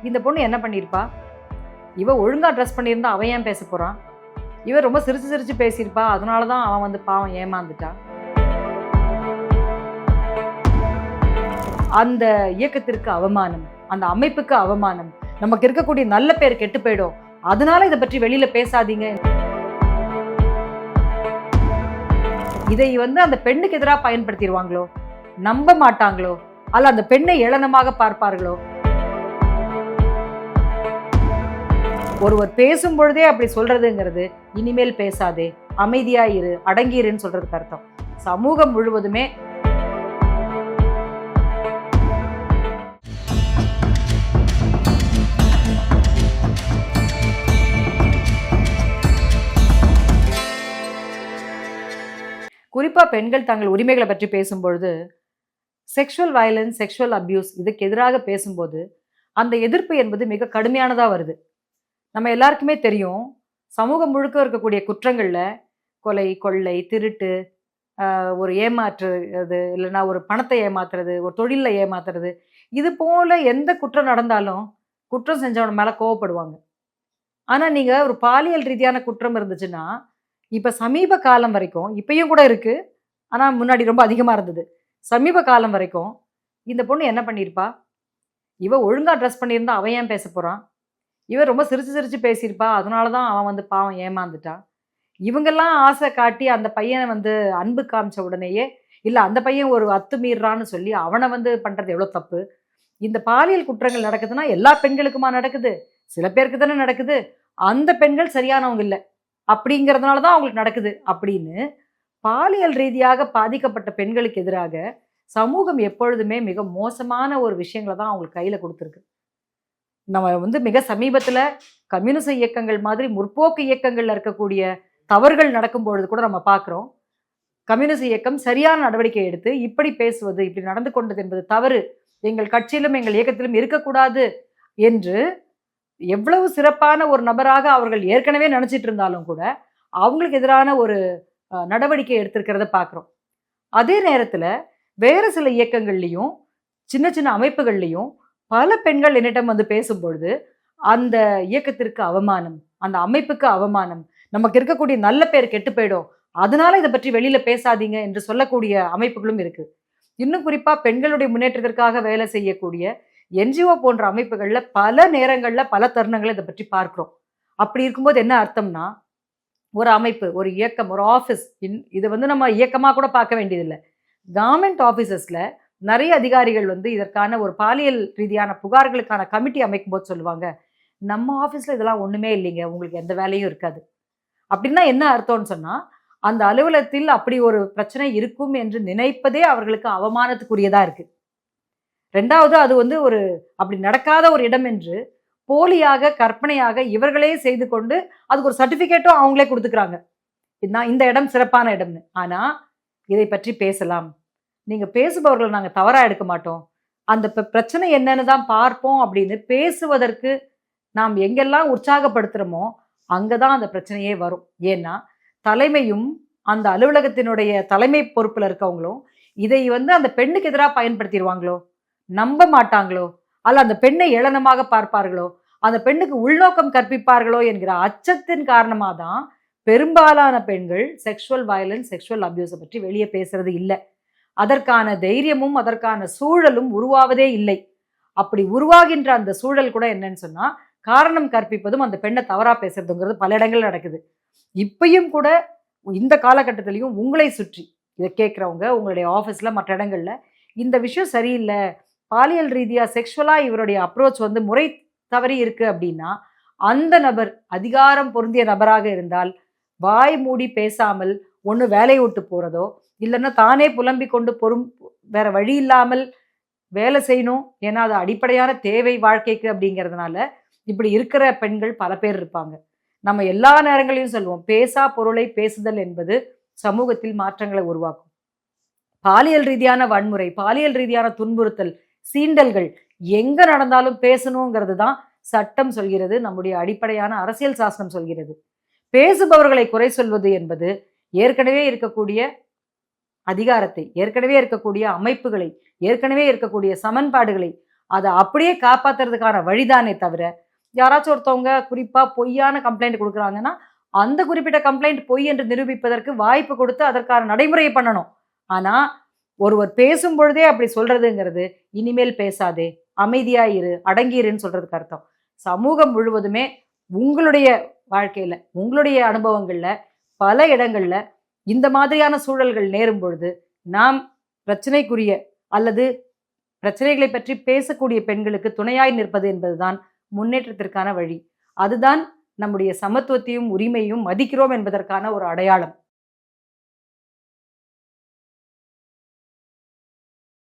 இந்த பொண்ணு என்ன பண்ணியிருப்பா? இவ ஒழுங்கா ட்ரெஸ் பண்ணியிருந்தா அவன் ஏன் பேச போறான்? இவ ரொம்ப சிரிச்சு சிரிச்சு பேசியிருப்பா, அதனால தான் அவன் வந்து பாவம் ஏமாந்துட்டான். அந்த இயக்கத்திற்கு அவமானம், அந்த அமைப்புக்கு அவமானம், நமக்கு இருக்கக்கூடிய நல்ல பேர் கெட்டு போயிடும், அதனால இதை பற்றி வெளியில பேசாதீங்க. இதை வந்து அந்த பெண்ணுக்கு எதிராக பயன்படுத்திடுவாங்களோ, நம்ப மாட்டாங்களோ, அல்ல அந்த பெண்ணை ஏளனமாக பார்ப்பார்களோ? ஒருவர் பேசும் பொழுதே அப்படி சொல்றதுங்கிறது இனிமேல் பேசாதே, அமைதியா இரு, அடங்கிருன்னு சொல்றதுக்கு அர்த்தம். சமூகம் முழுவதுமே குறிப்பா பெண்கள் தங்கள் உரிமைகளை பற்றி பேசும்பொழுது செக்ஷுவல் வயலன்ஸ், செக்ஷுவல் அபியூஸ் இதுக்கு எதிராக பேசும்போது அந்த எதிர்ப்பு என்பது மிக கடுமையானதா வருது. நம்ம எல்லாருக்குமே தெரியும், சமூகம் முழுக்க இருக்கக்கூடிய குற்றங்கள்ல கொலை, கொள்ளை, திருட்டு, ஒரு ஏமாற்றுறது, இல்லைன்னா ஒரு பணத்தை ஏமாத்துறது, ஒரு தொழிலில் ஏமாத்துறது, இது போல எந்த குற்றம் நடந்தாலும் குற்றம் செஞ்சவன மேலே கோவப்படுவாங்க. ஆனால் நீங்கள் ஒரு பாலியல் ரீதியான குற்றம் இருந்துச்சுன்னா, இப்போ சமீப காலம் வரைக்கும், இப்பயும் கூட இருக்கு, ஆனால் முன்னாடி ரொம்ப அதிகமாக இருந்தது. சமீப காலம் வரைக்கும் இந்த பொண்ணு என்ன பண்ணியிருப்பா? இவ ஒழுங்கா ட்ரெஸ் பண்ணியிருந்தா அவன் ஏன் பேச போறான்? இவ ரொம்ப சிரிச்சு சிரிச்சு பேசியிருப்பா, அதனால தான் அவன் வந்து பாவம் ஏமாந்துட்டான். இவங்கெல்லாம் ஆசை காட்டி அந்த பையனை வந்து அன்பு காமிச்ச உடனேயே, இல்லை அந்த பையன் ஒரு அத்துமீறான்னு சொல்லி அவனை வந்து பண்றது எவ்வளோ தப்பு. இந்த பாலியல் குற்றங்கள் நடக்குதுன்னா எல்லா பெண்களுக்குமா நடக்குது? சில பேருக்கு தானே நடக்குது. அந்த பெண்கள் சரியானவங்க இல்லை அப்படிங்கிறதுனால தான் அவங்களுக்கு நடக்குது அப்படின்னு பாலியல் ரீதியாக பாதிக்கப்பட்ட பெண்களுக்கு எதிராக சமூகம் எப்பொழுதுமே மிக மோசமான ஒரு விஷயங்களை தான் அவங்களுக்கு கையில கொடுத்துருக்கு. நம்ம வந்து மிக சமீபத்துல கம்யூனிச இயக்கங்கள் மாதிரி முற்போக்கு இயக்கங்கள்ல இருக்கக்கூடிய தவறுகள் நடக்கும் பொழுது கூட நம்ம பார்க்குறோம். கம்யூனிச இயக்கம் சரியான நடவடிக்கை எடுத்து இப்படி பேசுவது, இப்படி நடந்து கொண்டது என்பது தவறு, எங்கள் கட்சியிலும் எங்கள் இயக்கத்திலும் இருக்கக்கூடாது என்று எவ்வளவு சிறப்பான ஒரு நபராக அவர்கள் ஏற்கனவே நினைச்சிட்டு இருந்தாலும் கூட அவங்களுக்கு எதிரான ஒரு நடவடிக்கை எடுத்திருக்கிறத பார்க்குறோம். அதே நேரத்தில் வேறு சில இயக்கங்கள்லையும் சின்ன சின்ன அமைப்புகள்லையும் பல பெண்கள் என்னிடம் வந்து பேசும்பொழுது அந்த இயக்கத்திற்கு அவமானம், அந்த அமைப்புக்கு அவமானம், நமக்கு இருக்கக்கூடிய நல்ல பேர் கெட்டு போயிடும், அதனால இதை பற்றி வெளியில பேசாதீங்க என்று சொல்லக்கூடிய அமைப்புகளும் இருக்கு. இன்னும் குறிப்பா பெண்களுடைய முன்னேற்றத்திற்காக வேலை செய்யக்கூடிய என்ஜிஓ போன்ற அமைப்புகள்ல பல நேரங்கள்ல பல தருணங்களை இதை பற்றி பார்க்கிறோம். அப்படி இருக்கும்போது என்ன அர்த்தம்னா, ஒரு அமைப்பு, ஒரு இயக்கம், ஒரு ஆஃபீஸ், இதை வந்து நம்ம இயக்கமாக கூட பார்க்க வேண்டியதில்லை. கவர்மெண்ட் ஆஃபீஸஸ்ல நிறைய அதிகாரிகள் வந்து இதற்கான ஒரு பாலியல் ரீதியான புகார்களுக்கான கமிட்டி அமைக்கும் போது சொல்லுவாங்க, நம்ம ஆஃபீஸில் இதெல்லாம் ஒன்றுமே இல்லைங்க, உங்களுக்கு எந்த வேலையும் இருக்காது. அப்படின்னா என்ன அர்த்தம்னு சொன்னால், அந்த அலுவலகத்தில் அப்படி ஒரு பிரச்சனை இருக்கும் என்று நினைப்பதே அவர்களுக்கு அவமானத்துக்குரியதாக இருக்குது. ரெண்டாவது, அது வந்து ஒரு அப்படி நடக்காத ஒரு இடம் என்று போலியாக கற்பனையாக இவர்களே செய்து கொண்டு அதுக்கு ஒரு சர்டிஃபிகேட்டும் அவங்களே கொடுத்துக்கிறாங்க, இதுதான் இந்த இடம் சிறப்பான இடம்னு. ஆனால் இதை பற்றி பேசலாம், நீங்கள் பேசுபவர்களை நாங்கள் தவறாக எடுக்க மாட்டோம், அந்த பிரச்சனை என்னன்னு தான் பார்ப்போம் அப்படின்னு பேசுவதற்கு நாம் எங்கெல்லாம் உற்சாகப்படுத்துகிறோமோ அங்கே தான் அந்த பிரச்சனையே வரும். ஏன்னா தலைமையும் அந்த அலுவலகத்தினுடைய தலைமை பொறுப்பில் இருக்கவங்களும் இதை வந்து அந்த பெண்ணுக்கு எதிராக பயன்படுத்திடுவாங்களோ, நம்ப மாட்டாங்களோ, அல்ல அந்த பெண்ணை ஏளனமாக பார்ப்பார்களோ, அந்த பெண்ணுக்கு உள்நோக்கம் கற்பிப்பார்களோ என்கிற அச்சத்தின் காரணமாக தான் பெரும்பாலான பெண்கள் செக்ஷுவல் வயலன்ஸ், செக்ஷுவல் அபியூஸை பற்றி வெளியே பேசுறது இல்லை. அதற்கான தைரியமும் அதற்கான சூழலும் உருவாவதே இல்லை. அப்படி உருவாகின்ற அந்த சூழல் கூட என்னன்னு சொன்னா, காரணம் கற்பிப்பதும் அந்த பெண்ணை தவறா பேசுறதுங்கிறது பல இடங்கள் நடக்குது. இப்பயும் கூட இந்த காலகட்டத்திலையும் உங்களை சுற்றி இதை கேட்குறவங்க, உங்களுடைய ஆஃபீஸ்ல மற்ற இடங்கள்ல இந்த விஷயம் சரியில்லை, பாலியல் ரீதியா செக்ஷுவலா இவருடைய அப்ரோச் வந்து முறை தவறி இருக்கு அப்படின்னா, அந்த நபர் அதிகாரம் பொருந்திய நபராக இருந்தால் வாய் மூடி பேசாமல் ஒன்று வேலையை விட்டு போறதோ, இல்லைன்னா தானே புலம்பிக் கொண்டு வேற வழி இல்லாமல் வேலை செய்யணும், ஏன்னா அது அடிப்படையான தேவை வாழ்க்கைக்கு அப்படிங்கிறதுனால இப்படி இருக்கிற பெண்கள் பல பேர் இருப்பாங்க. நம்ம எல்லா நேரங்களையும் சொல்லுவோம், பேசா பொருளை பேசுதல் என்பது சமூகத்தில் மாற்றங்களை உருவாக்கும். பாலியல் ரீதியான வன்முறை, பாலியல் ரீதியான துன்புறுத்தல், சீண்டல்கள் எங்க நடந்தாலும் பேசணுங்கிறது தான் சட்டம் சொல்கிறது, நம்முடைய அடிப்படையான அரசியல் சாசனம் சொல்கிறது. பேசுபவர்களை குறை சொல்வது என்பது ஏற்கனவே இருக்கக்கூடிய அதிகாரத்தை, ஏற்கனவே இருக்கக்கூடிய அமைப்புகளை, ஏற்கனவே இருக்கக்கூடிய சமன்பாடுகளை அதை அப்படியே காப்பாத்துறதுக்கான வழிதானே தவிர, யாராச்சும் ஒருத்தவங்க குறிப்பா பொய்யான கம்ப்ளைண்ட் குடுக்குறாங்கன்னா, அந்த குறிப்பிட்ட கம்ப்ளைண்ட் பொய் என்று நிரூபிப்பதற்கு வாய்ப்பு கொடுத்து அதற்கான நடைமுறையை பண்ணணும். ஆனா, ஒருவர் பேசும் பொழுதே அப்படி சொல்றதுங்கிறது, இனிமேல் பேசாதே, அமைதியா இரு, அடங்கி இருன்னு சொல்றதுக்கு அர்த்தம். சமூகம் முழுவதுமே உங்களுடைய வாழ்க்கையில, உங்களுடைய அனுபவங்கள்ல, பல இடங்கள்ல இந்த மாதிரியான சூழல்கள் நேரும் பொழுது, நாம் பிரச்சனைக்குரிய அல்லது பிரச்சனைகளை பற்றி பேசக்கூடிய பெண்களுக்கு துணையாய் நிற்பது என்பதுதான் முன்னேற்றத்திற்கான வழி. அதுதான் நம்முடைய சமத்துவத்தையும், உரிமையும் மதிக்கிறோம் என்பதற்கான ஒரு அடையாளம்.